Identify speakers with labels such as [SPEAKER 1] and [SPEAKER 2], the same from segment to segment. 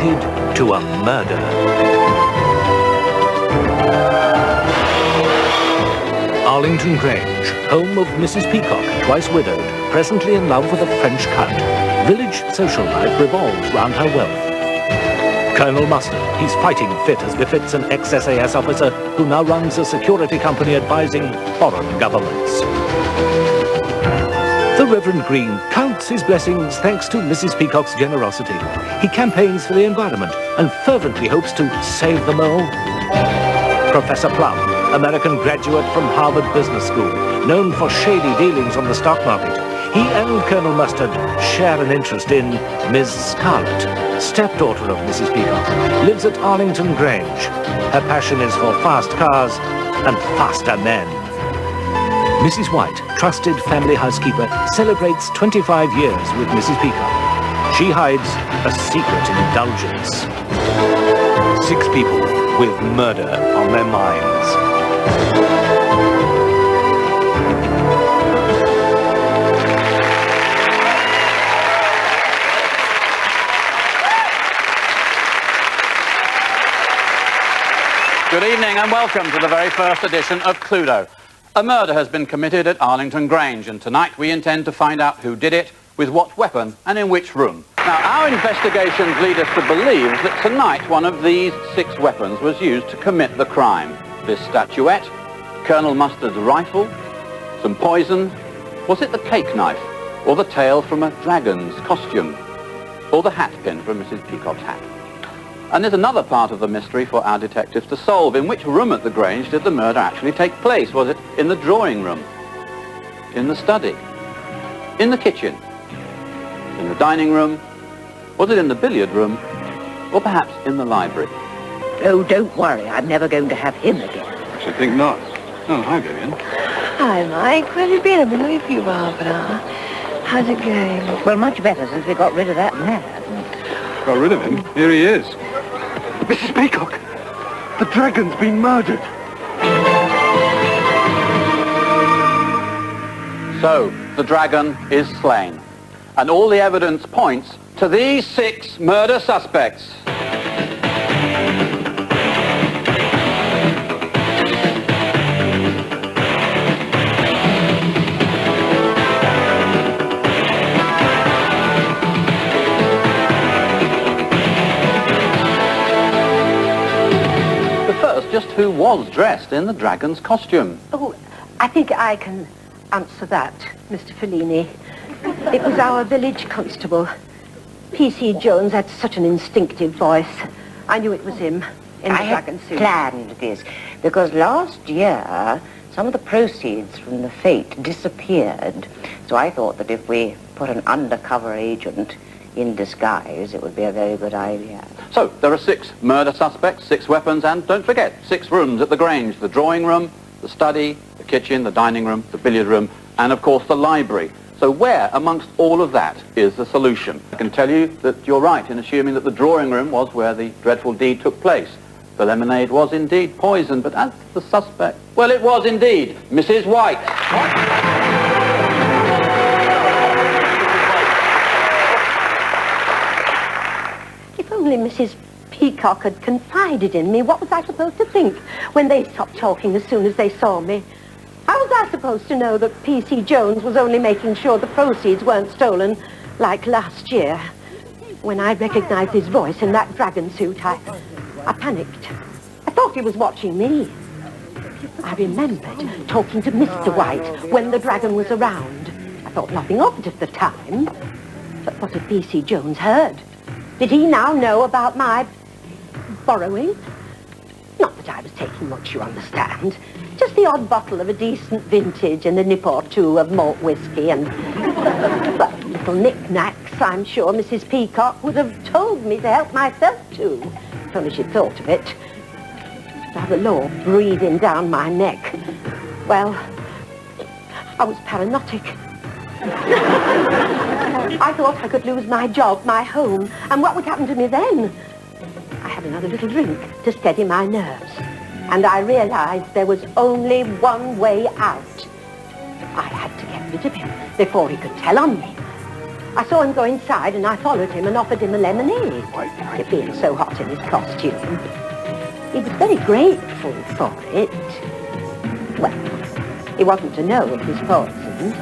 [SPEAKER 1] committed to a murder. Arlington Grange, home of Mrs. Peacock, twice widowed, presently in love with a French count. Village social life revolves round her wealth. Colonel Mustard, he's fighting fit as befits an ex-SAS officer who now runs a security company advising foreign governments. The Reverend Green counts his blessings thanks to Mrs. Peacock's generosity. He campaigns for the environment and fervently hopes to save them all. Professor Plum, American graduate from Harvard Business School, known for shady dealings on the stock market. He and Colonel Mustard share an interest in Miss Scarlet, stepdaughter of Mrs. Peacock, lives at Arlington Grange. Her passion is for fast cars and faster men. Mrs. White, trusted family housekeeper, celebrates 25 years with Mrs. Peacock. She hides a secret indulgence. 6 people with murder on their minds.
[SPEAKER 2] Good evening and welcome to the very first edition of Cluedo. A murder has been committed at Arlington Grange, and tonight we intend to find out who did it, with what weapon, and in which room. Now, our investigations lead us to believe that tonight one of these 6 weapons was used to commit the crime. This statuette, Colonel Mustard's rifle, some poison. Was it the cake knife, or the tail from a dragon's costume, or the hat pin from Mrs. Peacock's hat? And there's another part of the mystery for our detectives to solve. In which room at the Grange did the murder actually take place? Was it in the drawing room? In the study? In the kitchen? In the dining room? Was it in the billiard room? Or perhaps in the library?
[SPEAKER 3] Oh, don't worry. I'm never going to have him again.
[SPEAKER 4] I should think not. Oh, hi, Vivian.
[SPEAKER 5] Hi, Mike. Where have you been? I've been away for you for half an hour. How's it going?
[SPEAKER 3] Well, much better since we got rid of that man.
[SPEAKER 4] Got rid of him? Here he is. Mrs. Peacock! The dragon's been murdered!
[SPEAKER 2] So, the dragon is slain. And all the evidence points to these 6 murder suspects. Just who was dressed in the dragon's costume?
[SPEAKER 5] Oh, I think I can answer that, Mr. Fellini. It was our village constable. P.C. Jones had such an instinctive voice. I knew it was him in the dragon suit.
[SPEAKER 3] I had planned this because last year some of the proceeds from the fete disappeared. So I thought that if we put an undercover agent in disguise, it would be a very good idea.
[SPEAKER 2] So, there are 6 murder suspects, 6 weapons, and don't forget, 6 rooms at the Grange. The drawing room, the study, the kitchen, the dining room, the billiard room, and of course the library. So where amongst all of that is the solution? I can tell you that you're right in assuming that the drawing room was where the dreadful deed took place. The lemonade was indeed poisoned, but as the suspect, well, it was indeed Mrs. White.
[SPEAKER 5] If only Mrs. Peacock had confided in me, what was I supposed to think when they stopped talking as soon as they saw me? How was I supposed to know that P.C. Jones was only making sure the proceeds weren't stolen like last year? When I recognized his voice in that dragon suit, I panicked. I thought he was watching me. I remembered talking to Mr. White when the dragon was around. I thought nothing of it at the time. But what had P.C. Jones heard? Did he now know about my borrowing? Not that I was taking much, you understand. Just the odd bottle of a decent vintage and a nip or two of malt whiskey and... but little knick-knacks, I'm sure Mrs. Peacock would have told me to help myself to, if only she'd thought of it. To have the law breathing down my neck. Well, I was paranotic. I thought I could lose my job, my home, and what would happen to me then? I had another little drink to steady my nerves, and I realized there was only one way out. I had to get rid of him before he could tell on me. I saw him go inside and I followed him and offered him a lemonade. It being so hot in his costume. He was very grateful for it. Well, he wasn't to know it was poisoned.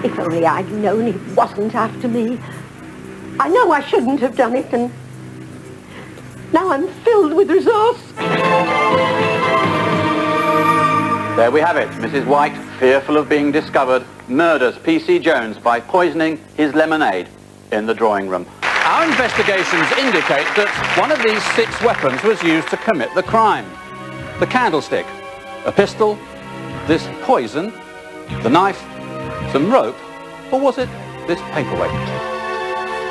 [SPEAKER 5] If only I'd known he wasn't after me. I know I shouldn't have done it, and now I'm filled with resource.
[SPEAKER 2] There we have it. Mrs. White, fearful of being discovered, murders P.C. Jones by poisoning his lemonade in the drawing room. Our investigations indicate that one of these 6 weapons was used to commit the crime. The candlestick, a pistol, this poison, the knife, some rope, or was it this paperweight?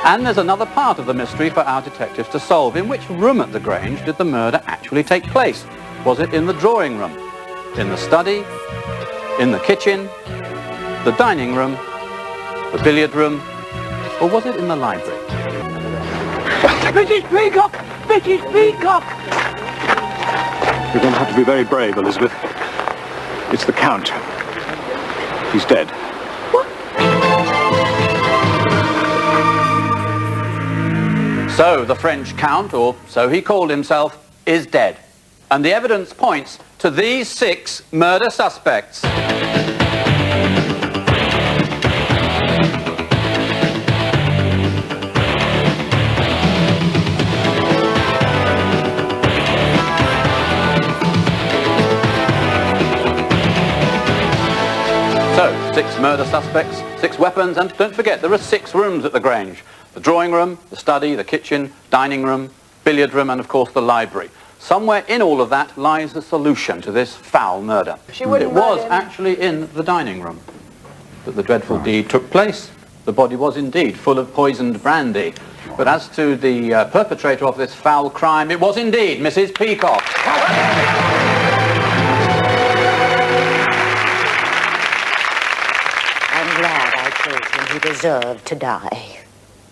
[SPEAKER 2] And there's another part of the mystery for our detectives to solve. In which room at the Grange did the murder actually take place? Was it in the drawing room, in the study, in the kitchen, the dining room, the billiard room, or was it in the library?
[SPEAKER 1] Mrs. Peacock! Mrs. Peacock!
[SPEAKER 4] You're going to have to be very brave, Elizabeth. It's the Count. He's dead.
[SPEAKER 2] So the French Count, or so he called himself, is dead. And the evidence points to these 6 murder suspects. So, 6 murder suspects, 6 weapons, and don't forget, there are 6 rooms at the Grange. The drawing room, the study, the kitchen, dining room, billiard room, and of course the library. Somewhere in all of that lies the solution to this foul murder. It was actually in the dining room that the dreadful deed took place. The body was indeed full of poisoned brandy. But as to the perpetrator of this foul crime, it was indeed Mrs. Peacock.
[SPEAKER 3] I'm glad I told him he deserved to die.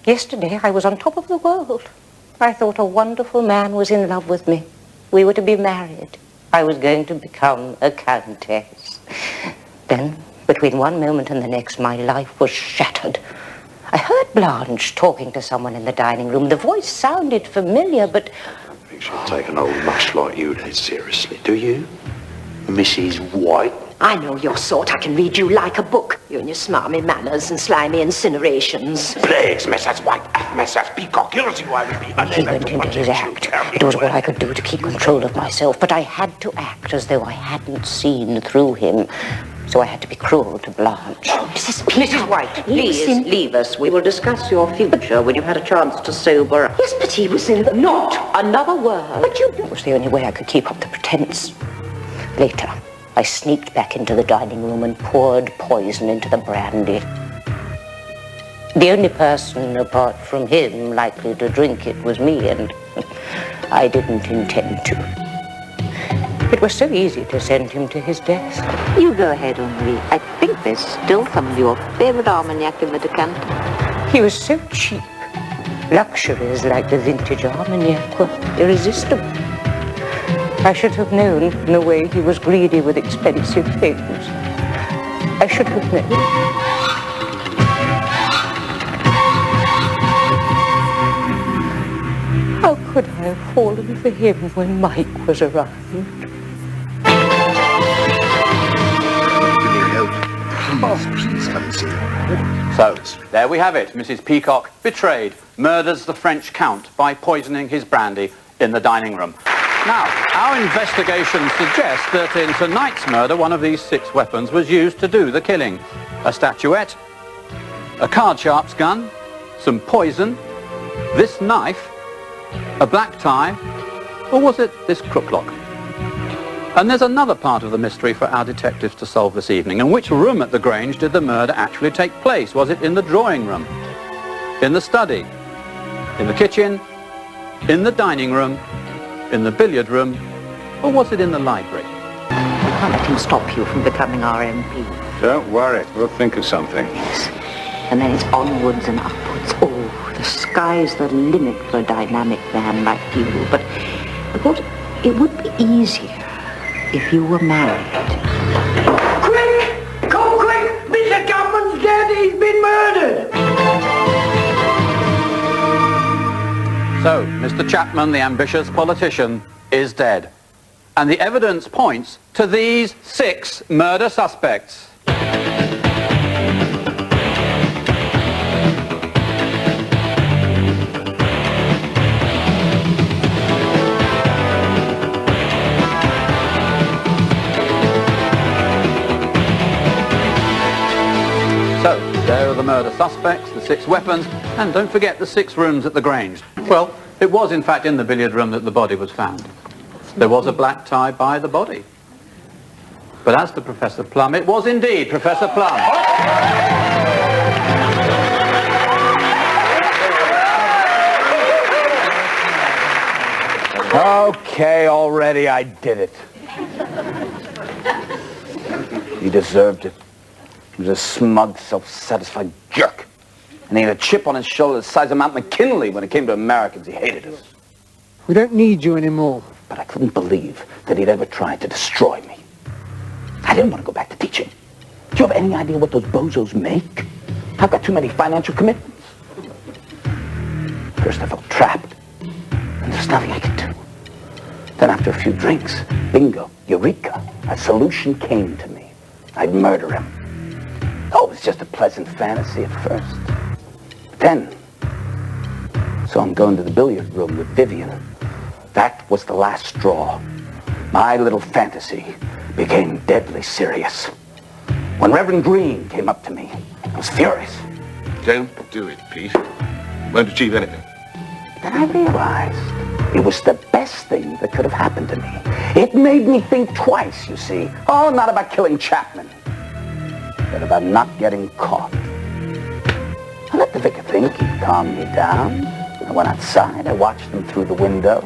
[SPEAKER 3] Yesterday, I was on top of the world. I thought a wonderful man was in love with me. We were to be married. I was going to become a countess. Then, between one moment and the next, my life was shattered. I heard Blanche talking to someone in the dining room. The voice sounded familiar, but...
[SPEAKER 6] I think she'll take an old mush like you dead seriously, do you? Mrs. White?
[SPEAKER 5] I know your sort. I can read you like a book. You and your smarmy manners and slimy incinerations.
[SPEAKER 6] Please, Mrs. White, Mrs. Peacock, you'll see why we be...
[SPEAKER 3] He went into his act. It was all I could do to keep control of myself, but I had to act as though I hadn't seen through him. So I had to be cruel to Blanche.
[SPEAKER 5] Oh, Mrs. Peacock.
[SPEAKER 3] Mrs. White, please leave us. We will discuss your future when you've had a chance to sober up.
[SPEAKER 5] Yes, but he was in the...
[SPEAKER 3] Not another word.
[SPEAKER 5] But you...
[SPEAKER 3] It was the only way I could keep up the pretense. Later, I sneaked back into the dining room and poured poison into the brandy. The only person, apart from him, likely to drink it was me, and I didn't intend to. It was so easy to send him to his death.
[SPEAKER 7] You go ahead, Henri. I think there's still some of your favorite Armagnac in the decanter.
[SPEAKER 3] He was so cheap. Luxuries like the vintage Armagnac were irresistible. I should have known in a way he was greedy with expensive things. I should have known. How could I have fallen for him when Mike was around?
[SPEAKER 6] Please come and see her.
[SPEAKER 2] So, there we have it. Mrs. Peacock, betrayed, murders the French Count by poisoning his brandy in the dining room. Now, our investigations suggest that in tonight's murder, one of these 6 weapons was used to do the killing. A statuette, a card sharp's gun, some poison, this knife, a black tie, or was it this crooklock? And there's another part of the mystery for our detectives to solve this evening. In which room at the Grange did the murder actually take place? Was it in the drawing room, in the study, in the kitchen, in the dining room, in the billiard room, or was it in the library?
[SPEAKER 7] We can't let him stop you from becoming our MP.
[SPEAKER 4] Don't worry, we'll think of something.
[SPEAKER 7] Yes. And then it's onwards and upwards. Oh, the sky's the limit for a dynamic man like you. But I thought it would be easier
[SPEAKER 3] if you were married.
[SPEAKER 8] Quick! Come quick! Mr. Chapman's dead! He's been murdered!
[SPEAKER 2] So, Mr. Chapman, the ambitious politician, is dead. And the evidence points to these 6 murder suspects. So, there are the murder suspects, the 6 weapons, and don't forget the 6 rooms at the Grange. Well, it was in fact in the billiard room that the body was found. There was a black tie by the body. But as to Professor Plum, it was indeed Professor Plum.
[SPEAKER 9] Okay, already, I did it. He deserved it. He was a smug, self-satisfied jerk. And he had a chip on his shoulder the size of Mount McKinley when it came to Americans. He hated us.
[SPEAKER 10] We don't need you anymore.
[SPEAKER 9] But I couldn't believe that he'd ever tried to destroy me. I didn't want to go back to teaching. Do you have any idea what those bozos make? I've got too many financial commitments. First I felt trapped, and there's nothing I could do. Then after a few drinks, bingo, eureka, a solution came to me. I'd murder him. Oh, it was just a pleasant fantasy at first. But then, so I'm going to the billiard room with Vivian. That was the last straw. My little fantasy became deadly serious. When Reverend Green came up to me, I was furious.
[SPEAKER 6] Don't do it, Pete. Won't achieve anything.
[SPEAKER 9] Then I realized it was the best thing that could have happened to me. It made me think twice, you see. Oh, not about killing Chapman, but about not getting caught. I let the vicar think. He calmed me down. I went outside. I watched him through the window.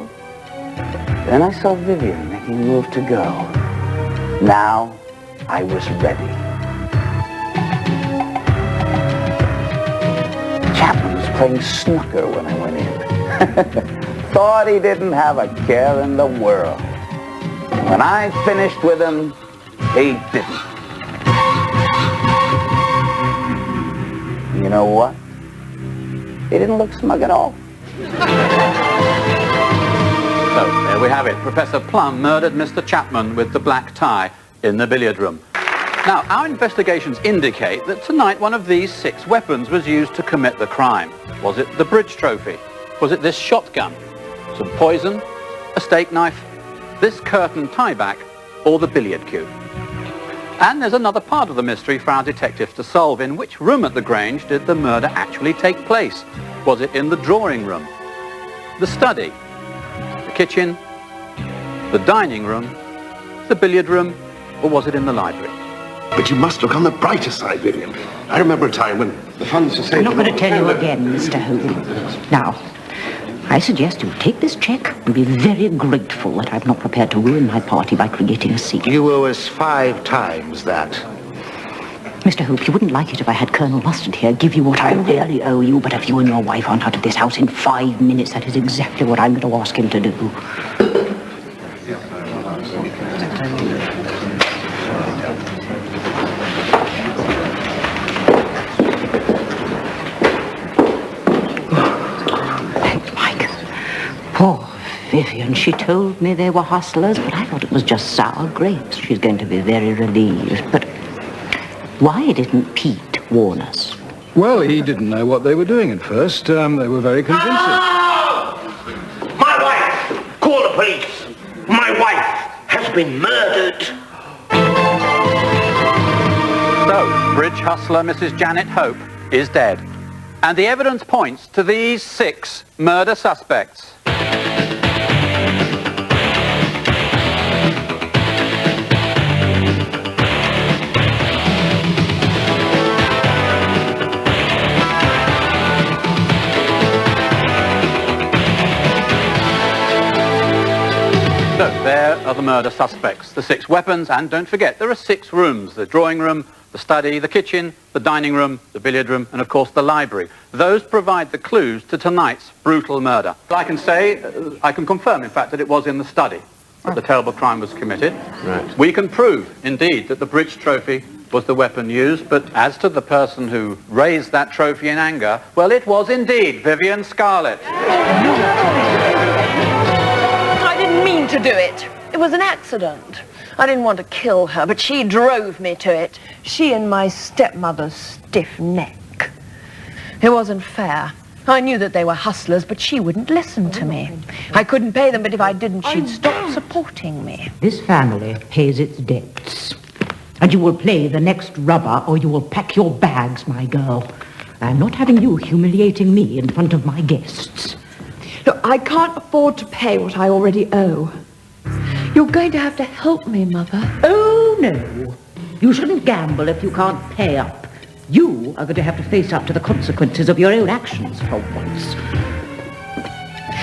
[SPEAKER 9] Then I saw Vivian making a move to go. Now I was ready. Chapman was playing snooker when I went in. Thought he didn't have a care in the world. When I finished with him, he didn't. You know what? He didn't look smug at all.
[SPEAKER 2] So, there we have it. Professor Plum murdered Mr. Chapman with the black tie in the billiard room. Now, our investigations indicate that tonight one of these 6 weapons was used to commit the crime. Was it the bridge trophy? Was it this shotgun? Some poison? A steak knife? This curtain tieback? Or the billiard cue? And there's another part of the mystery for our detectives to solve. In which room at the Grange did the murder actually take place? Was it in the drawing room? The study? The kitchen? The dining room? The billiard room? Or was it in the library?
[SPEAKER 6] But you must look on the brighter side, Vivian. I remember a time when the Fund Society...
[SPEAKER 3] I'm not going to tell you again, Mr. Hope. Now, I suggest you take this check and be very grateful that I'm not prepared to ruin my party by creating a scene.
[SPEAKER 6] You owe us 5 times that.
[SPEAKER 3] Mr. Hope, you wouldn't like it if I had Colonel Mustard here give you what I really owe you, but if you and your wife aren't out of this house in 5 minutes, that is exactly what I'm going to ask him to do. Poor Vivian, she told me they were hustlers, but I thought it was just sour grapes. She's going to be very relieved. But why didn't Pete warn us?
[SPEAKER 10] Well, he didn't know what they were doing at first. They were very convincing.
[SPEAKER 8] Oh! My wife! Call the police! My wife has been murdered!
[SPEAKER 2] So, bridge hustler Mrs. Janet Hope is dead. And the evidence points to these 6 murder suspects. So there are the murder suspects, the 6 weapons, and don't forget, there are 6 rooms: the drawing room, the study, the kitchen, the dining room, the billiard room, and of course the library. Those provide the clues to tonight's brutal murder. I can say, I can confirm in fact, that it was in the study. that the terrible crime was committed.
[SPEAKER 6] Right.
[SPEAKER 2] We can prove, indeed, that the bridge trophy was the weapon used, but as to the person who raised that trophy in anger, well, it was indeed Vivian Scarlet.
[SPEAKER 11] I didn't mean to do it. It was an accident. I didn't want to kill her, but she drove me to it. She and my stepmother's stiff neck. It wasn't fair. I knew that they were hustlers, but she wouldn't listen to me. I couldn't pay them, but if I didn't, she'd stop supporting me.
[SPEAKER 12] This family pays its debts. And you will play the next rubber, or you will pack your bags, my girl. I'm not having you humiliating me in front of my guests.
[SPEAKER 11] Look, I can't afford to pay what I already owe. You're going to have to help me, Mother.
[SPEAKER 12] Oh, no. You shouldn't gamble if you can't pay up. You are going to have to face up to the consequences of your own actions for once.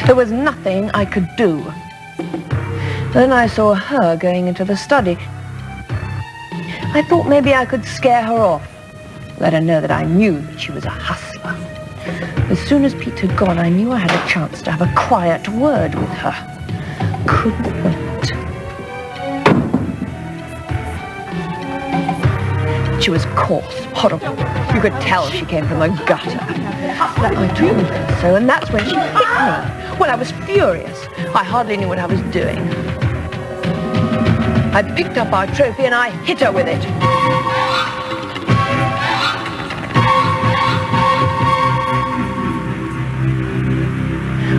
[SPEAKER 11] There was nothing I could do. Then I saw her going into the study. I thought maybe I could scare her off. Let her know that I knew that she was a hustler. As soon as Pete had gone, I knew I had a chance to have a quiet word with her. Couldn't wait. She was coarse, horrible. You could tell she came from a gutter. I told her so, and that's when she hit me. Well, I was furious. I hardly knew what I was doing. I picked up our trophy and I hit her with it.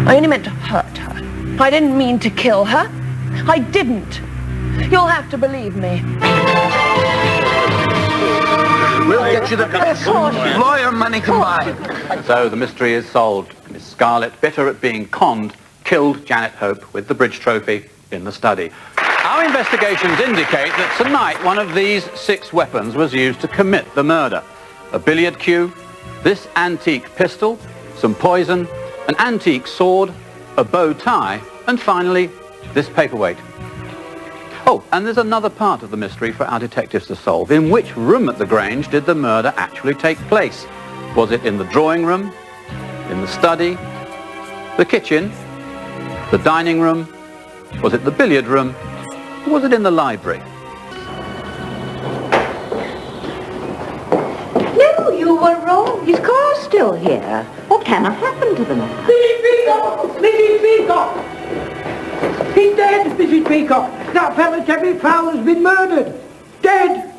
[SPEAKER 11] I only meant to hurt her. I didn't mean to kill her. I didn't. You'll have to believe me.
[SPEAKER 9] We'll get you the best lawyer money can buy.
[SPEAKER 2] So the mystery is solved. Miss Scarlet, bitter at being conned, killed Janet Hope with the bridge trophy in the study. Our investigations indicate that tonight one of these 6 weapons was used to commit the murder. A billiard cue, this antique pistol, some poison, an antique sword, a bow tie, and finally, this paperweight. Oh, and there's another part of the mystery for our detectives to solve. In which room at the Grange did the murder actually take place? Was it in the drawing room, in the study, the kitchen, the dining room? Was it the billiard room? Or was it in the library?
[SPEAKER 12] No, you were wrong. His car's still here. What can have happened to the man?
[SPEAKER 13] Mrs. Peacock! Mrs. Peacock! He's dead, Mrs. Peacock. That fellow Terry Fowler's been murdered. Dead.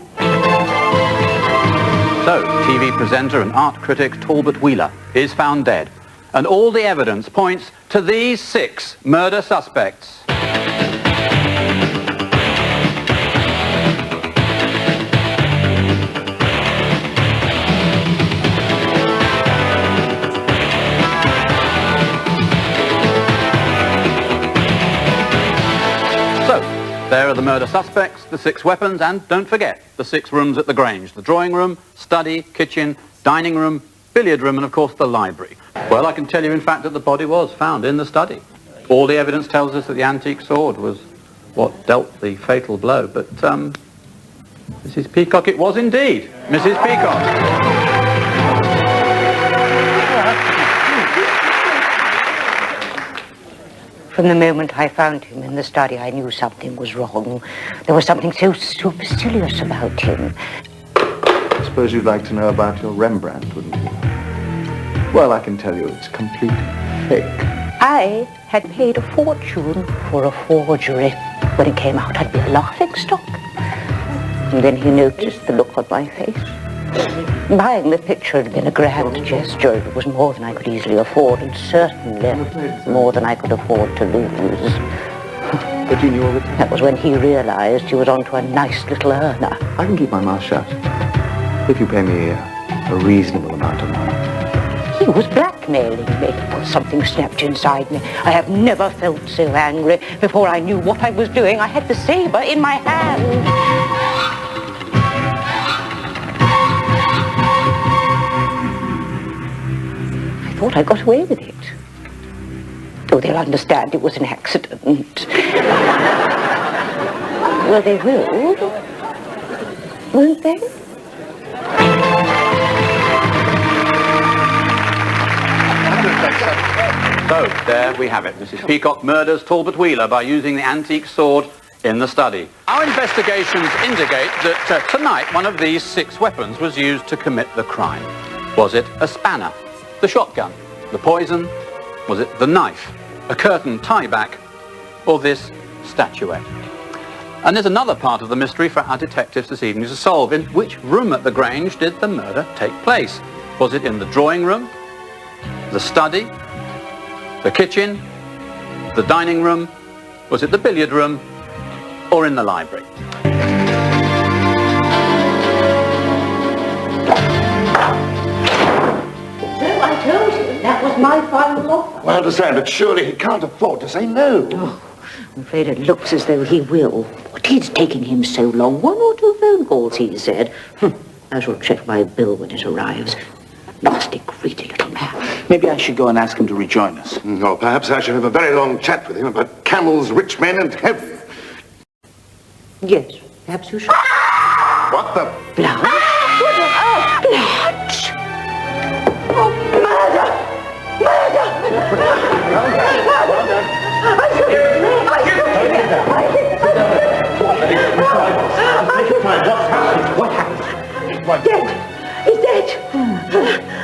[SPEAKER 2] So, TV presenter and art critic Tolbert Wheeler is found dead. And all the evidence points to these 6 murder suspects. There are the murder suspects, the 6 weapons, and don't forget, the 6 rooms at the Grange. The drawing room, study, kitchen, dining room, billiard room, and of course the library. Well, I can tell you in fact that the body was found in the study. All the evidence tells us that the antique sword was what dealt the fatal blow, but Mrs. Peacock, it was indeed Mrs. Peacock.
[SPEAKER 3] From the moment I found him in the study, I knew something was wrong. There was something so supercilious about him.
[SPEAKER 6] I suppose you'd like to know about your Rembrandt, wouldn't you? Well, I can tell you it's complete fake.
[SPEAKER 3] I had paid a fortune for a forgery. When it came out, I'd be a laughingstock. And then he noticed the look on my face. Buying the picture had been a grand gesture. It was more than I could easily afford, and certainly more than I could afford to lose.
[SPEAKER 6] But you knew all the time?
[SPEAKER 3] That was when he realized he was onto a nice little earner.
[SPEAKER 6] I can keep my mouth shut if you pay me a reasonable amount of money.
[SPEAKER 3] He was blackmailing me. Well, something snapped inside me. I have never felt so angry. Before I knew what I was doing, I had the saber in my hand. I thought I got away with it. Oh, they'll understand it was an accident. Well, they will, won't they?
[SPEAKER 2] So, There we have it. Mrs. Peacock murders Tolbert Wheeler by using the antique sword in the study. Our investigations indicate that tonight one of these 6 weapons was used to commit the crime. Was it a spanner, the shotgun, the poison? Was it the knife, a curtain tie-back, or this statuette? And there's another part of the mystery for our detectives this evening to solve. In which room at the Grange did the murder take place? Was it in the drawing room, the study, the kitchen, the dining room? Was it the billiard room, or in the library?
[SPEAKER 12] So I told you, that was my final offer.
[SPEAKER 8] I understand, but surely he can't afford to say no.
[SPEAKER 12] Oh, I'm afraid it looks as though he will. What is taking him so long? 1 or 2 phone calls, he said. I shall check my bill when it arrives. Nasty, greedy little man.
[SPEAKER 9] Maybe I should go and ask him to rejoin us.
[SPEAKER 8] Or perhaps I should have a very long chat with him about camels, rich men, and heaven.
[SPEAKER 12] Yes, perhaps you should.
[SPEAKER 8] What the...
[SPEAKER 12] Blood? Oh, blood!
[SPEAKER 13] Oh, murder!
[SPEAKER 8] What happened?
[SPEAKER 13] Dead! He's dead!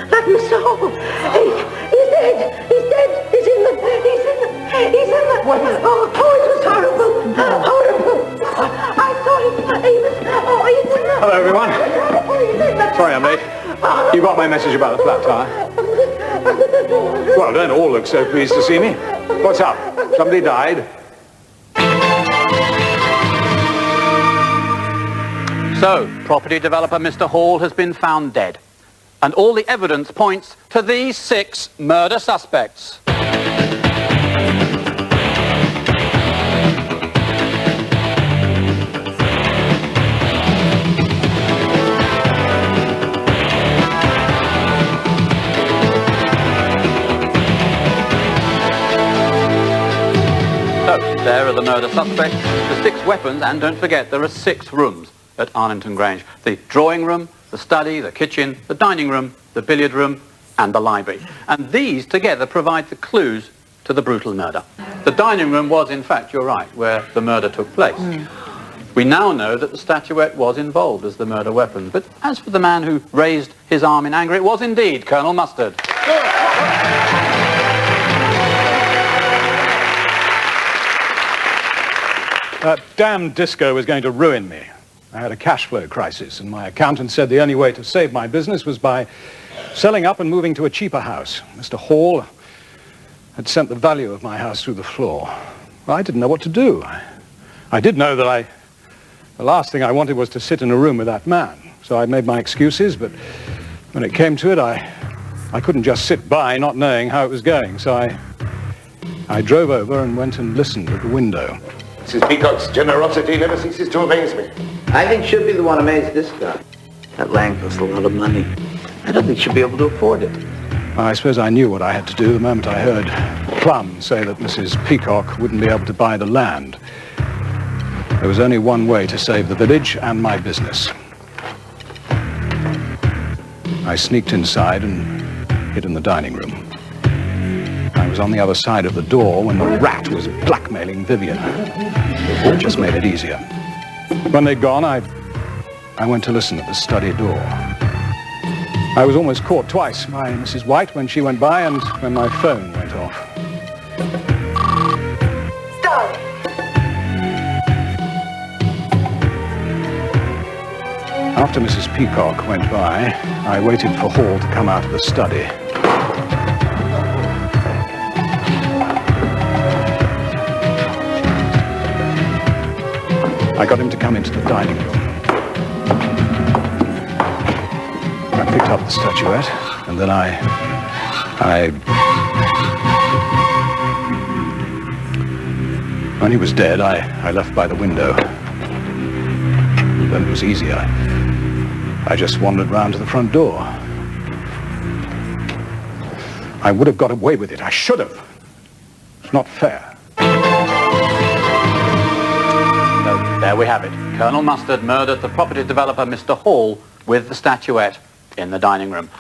[SPEAKER 13] That Mr. Hall! He's dead! He's dead! He's in the... What? Oh, it was horrible! Horrible! I saw him! He was... he's in the...
[SPEAKER 10] Hello, everyone. Sorry I'm late. You got my message about the flat tire? Well, don't all look so pleased to see me. What's up? Somebody died?
[SPEAKER 2] So, property developer Mr. Hall has been found dead. And all the evidence points to these 6 murder suspects. So, there are the murder suspects, the 6 weapons, and don't forget there are 6 rooms at Arlington Grange. The drawing room, the study, the kitchen, the dining room, the billiard room, and the library. And these together provide the clues to the brutal murder. The dining room was, in fact, you're right, where the murder took place. We now know that the statuette was involved as the murder weapon. But as for the man who raised his arm in anger, it was indeed Colonel Mustard.
[SPEAKER 10] That damn disco was going to ruin me. I had a cash flow crisis, and my accountant said the only way to save my business was by selling up and moving to a cheaper house. Mr. Hall had sent the value of my house through the floor. Well, I didn't know what to do. I did know that the last thing I wanted was to sit in a room with that man. So I made my excuses, but when it came to it, I couldn't just sit by not knowing how it was going. So I drove over and went and listened at the window.
[SPEAKER 8] Mrs. Peacock's generosity never ceases to amaze me.
[SPEAKER 9] I think she'll be the one who amazed this guy. That land costs a lot of money. I don't think she'll be able to afford it.
[SPEAKER 10] I suppose I knew what I had to do the moment I heard Plum say that Mrs. Peacock wouldn't be able to buy the land. There was only one way to save the village and my business. I sneaked inside and hid in the dining room. I was on the other side of the door when the rat was blackmailing Vivian. It just made it easier. When they'd gone, I went to listen at the study door. I was almost caught twice by Mrs. White when she went by and when my phone went off.
[SPEAKER 13] Stop!
[SPEAKER 10] After Mrs. Peacock went by, I waited for Hall to come out of the study. I got him to come into the dining room. I picked up the statuette, and then when he was dead, I left by the window. Then it was easy. I just wandered round to the front door. I would have got away with it. I should have. It's not fair.
[SPEAKER 2] There we have it. Colonel Mustard murdered the property developer Mr. Hall with the statuette in the dining room.